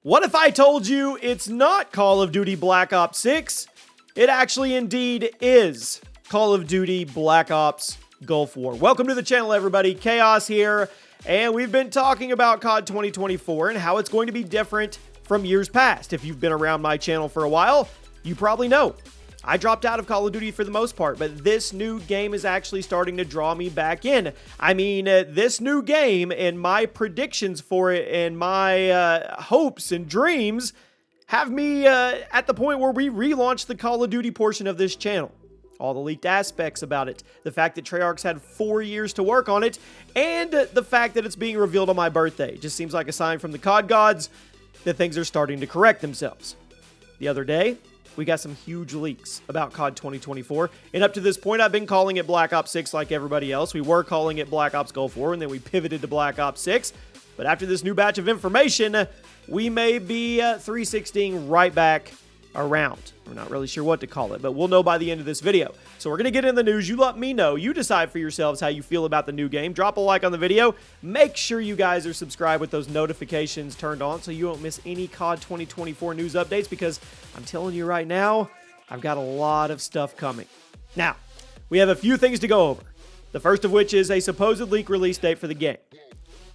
What if I told you it's not Call of Duty Black Ops 6? It actually indeed is Call of Duty Black Ops Gulf War. Welcome to the channel, everybody. Chaos here, and we've been talking about COD 2024 and how it's going to be different from years past. If you've been around my channel for a while, you probably know. I dropped out of Call of Duty for the most part, but this new game is actually starting to draw me back in. I mean, this new game and my predictions for it and my hopes and dreams have me at the point where we relaunched the Call of Duty portion of this channel. All the leaked aspects about it, the fact that Treyarch's had 4 years to work on it, and the fact that it's being revealed on my birthday. Just seems like a sign from the COD gods that things are starting to correct themselves. The other day, we got some huge leaks about COD 2024, and up to this point, I've been calling it Black Ops 6 like everybody else. We were calling it Black Ops Gulf War, and then we pivoted to Black Ops 6, but after this new batch of information, we may be 360ing right back around. We're not really sure what to call it, but we'll know by the end of this video. So we're going to get in the news. You let me know. You decide for yourselves how you feel about the new game. Drop a like on the video. Make sure you guys are subscribed with those notifications turned on so you don't miss any COD 2024 news updates, because I'm telling you right now, I've got a lot of stuff coming. Now, we have a few things to go over. The first of which is a supposed leak release date for the game.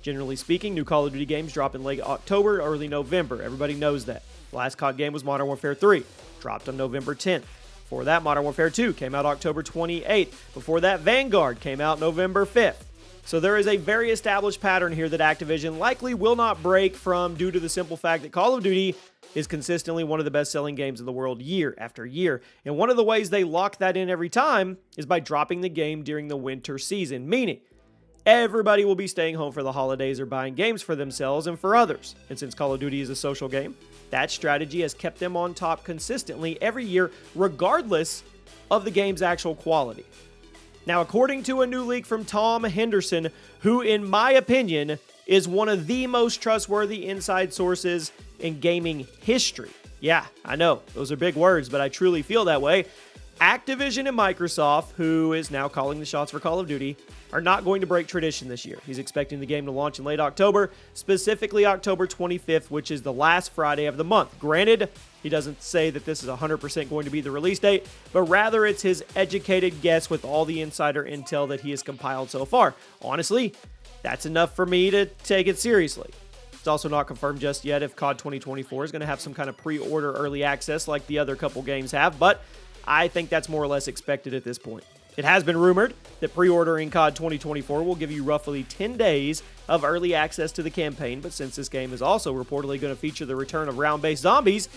Generally speaking, new Call of Duty games drop in late October, early November. Everybody knows that. The last COD game was Modern Warfare 3, dropped on November 10th. Before that, Modern Warfare 2 came out October 28th. Before that, Vanguard came out November 5th. So there is a very established pattern here that Activision likely will not break from, due to the simple fact that Call of Duty is consistently one of the best-selling games in the world year after year. And one of the ways they lock that in every time is by dropping the game during the winter season, meaning everybody will be staying home for the holidays or buying games for themselves and for others. And since Call of Duty is a social game, that strategy has kept them on top consistently every year, regardless of the game's actual quality. Now, according to a new leak from Tom Henderson, who, in my opinion, is one of the most trustworthy inside sources in gaming history. Yeah, I know, those are big words, but I truly feel that way. Activision and Microsoft, who is now calling the shots for Call of Duty, are not going to break tradition this year. He's expecting the game to launch in late October, specifically October 25th, which is the last Friday of the month. Granted, he doesn't say that this is 100% going to be the release date, but rather it's his educated guess with all the insider intel that he has compiled so far. Honestly, that's enough for me to take it seriously. It's also not confirmed just yet if COD 2024 is going to have some kind of pre-order early access like the other couple games have, but I think that's more or less expected at this point. It has been rumored that pre-ordering COD 2024 will give you roughly 10 days of early access to the campaign, but since this game is also reportedly going to feature the return of round-based zombies,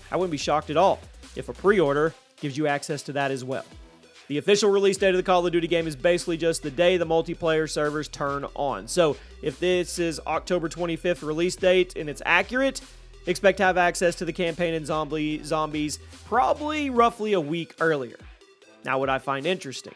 I wouldn't be shocked at all if a pre-order gives you access to that as well. The official release date of the Call of Duty game is basically just the day the multiplayer servers turn on. So if this is October 25th release date and it's accurate, expect to have access to the campaign and zombies probably roughly a week earlier. Now, what I find interesting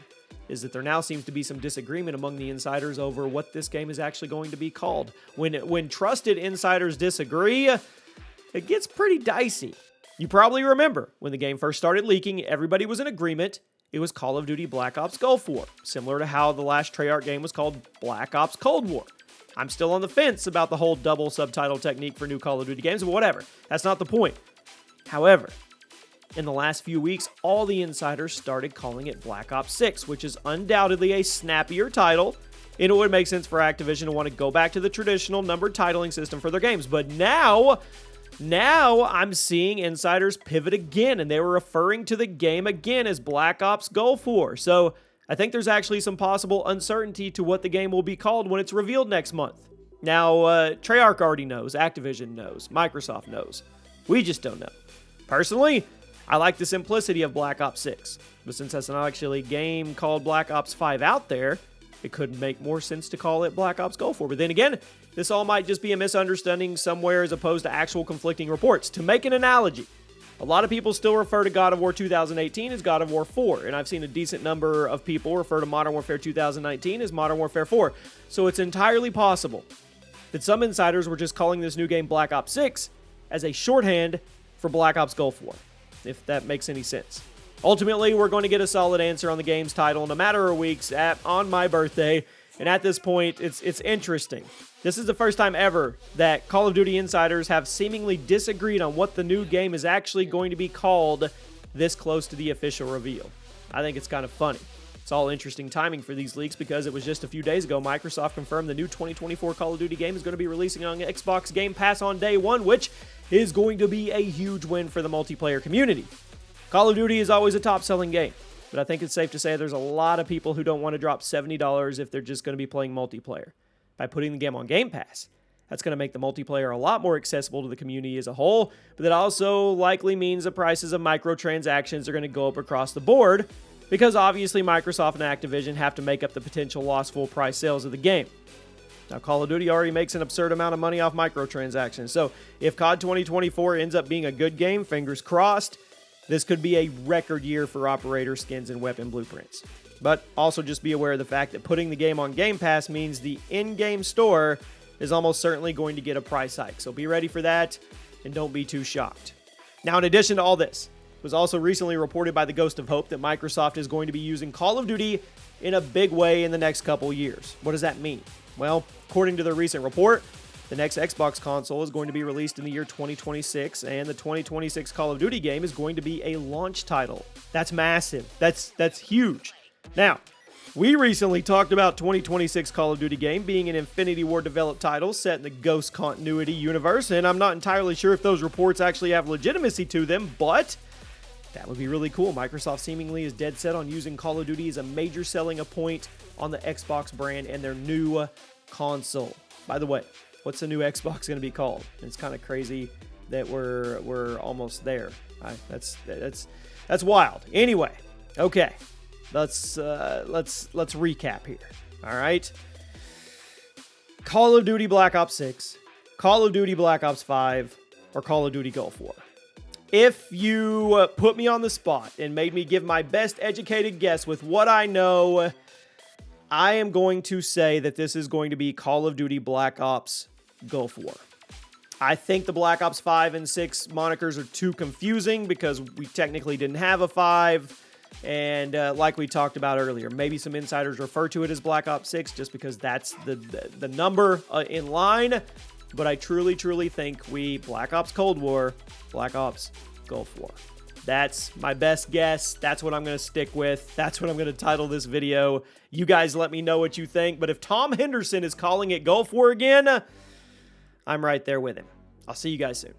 is that there now seems to be some disagreement among the insiders over what this game is actually going to be called. When trusted insiders disagree, it gets pretty dicey. You probably remember when the game first started leaking, everybody was in agreement. It was Call of Duty Black Ops Gulf War, similar to how the last Treyarch game was called Black Ops Cold War. I'm still on the fence about the whole double subtitle technique for new Call of Duty games, but whatever. That's not the point. However, in the last few weeks, all the insiders started calling it Black Ops 6, which is undoubtedly a snappier title, and it would make sense for Activision to want to go back to the traditional numbered titling system for their games. But now I'm seeing insiders pivot again, and they were referring to the game again as Black Ops Gulf War. So I think there's actually some possible uncertainty to what the game will be called when it's revealed next month. Now, Treyarch already knows, Activision knows, Microsoft knows. We just don't know. Personally, I like the simplicity of Black Ops 6, but since that's not actually a game called Black Ops 5 out there, it could make more sense to call it Black Ops Gulf War. But then again, this all might just be a misunderstanding somewhere as opposed to actual conflicting reports. To make an analogy, a lot of people still refer to God of War 2018 as God of War 4, and I've seen a decent number of people refer to Modern Warfare 2019 as Modern Warfare 4. So it's entirely possible that some insiders were just calling this new game Black Ops 6 as a shorthand for Black Ops Gulf War, if that makes any sense. Ultimately, we're going to get a solid answer on the game's title in a matter of weeks on my birthday, And at this point, it's interesting. This is the first time ever that Call of Duty insiders have seemingly disagreed on what the new game is actually going to be called this close to the official reveal. I think it's kind of funny. It's all interesting timing for these leaks because it was just a few days ago Microsoft confirmed the new 2024 Call of Duty game is going to be releasing on Xbox Game Pass on day one, which is going to be a huge win for the multiplayer community. Call of Duty is always a top-selling game, but I think it's safe to say there's a lot of people who don't want to drop $70 if they're just going to be playing multiplayer. By putting the game on Game Pass, that's going to make the multiplayer a lot more accessible to the community as a whole, but that also likely means the prices of microtransactions are going to go up across the board, because obviously Microsoft and Activision have to make up the potential lost full price sales of the game. Now, Call of Duty already makes an absurd amount of money off microtransactions, so if COD 2024 ends up being a good game, fingers crossed, this could be a record year for operator skins and weapon blueprints. But also just be aware of the fact that putting the game on Game Pass means the in-game store is almost certainly going to get a price hike, so be ready for that and don't be too shocked. Now, in addition to all this, it was also recently reported by the Ghost of Hope that Microsoft is going to be using Call of Duty in a big way in the next couple years. What does that mean? Well, according to the recent report, the next Xbox console is going to be released in the year 2026, and the 2026 Call of Duty game is going to be a launch title. That's massive. That's huge. Now, we recently talked about 2026 Call of Duty game being an Infinity Ward developed title set in the Ghost Continuity universe, and I'm not entirely sure if those reports actually have legitimacy to them, but that would be really cool. Microsoft seemingly is dead set on using Call of Duty as a major selling point on the Xbox brand and their new console. By the way, what's the new Xbox going to be called? It's kind of crazy that we're almost there. That's wild. Anyway, okay, let's recap here. All right, Call of Duty Black Ops 6, Call of Duty Black Ops 5, or Call of Duty Gulf War. If you put me on the spot and made me give my best educated guess with what I know, I am going to say that this is going to be Call of Duty Black Ops Gulf War. I think the Black Ops 5 and 6 monikers are too confusing because we technically didn't have a 5. And like we talked about earlier, maybe some insiders refer to it as Black Ops 6 just because that's the number in line. But I truly think Black Ops Cold War, Black Ops Gulf War. That's my best guess. That's what I'm going to stick with. That's what I'm going to title this video. You guys let me know what you think. But if Tom Henderson is calling it Gulf War again, I'm right there with him. I'll see you guys soon.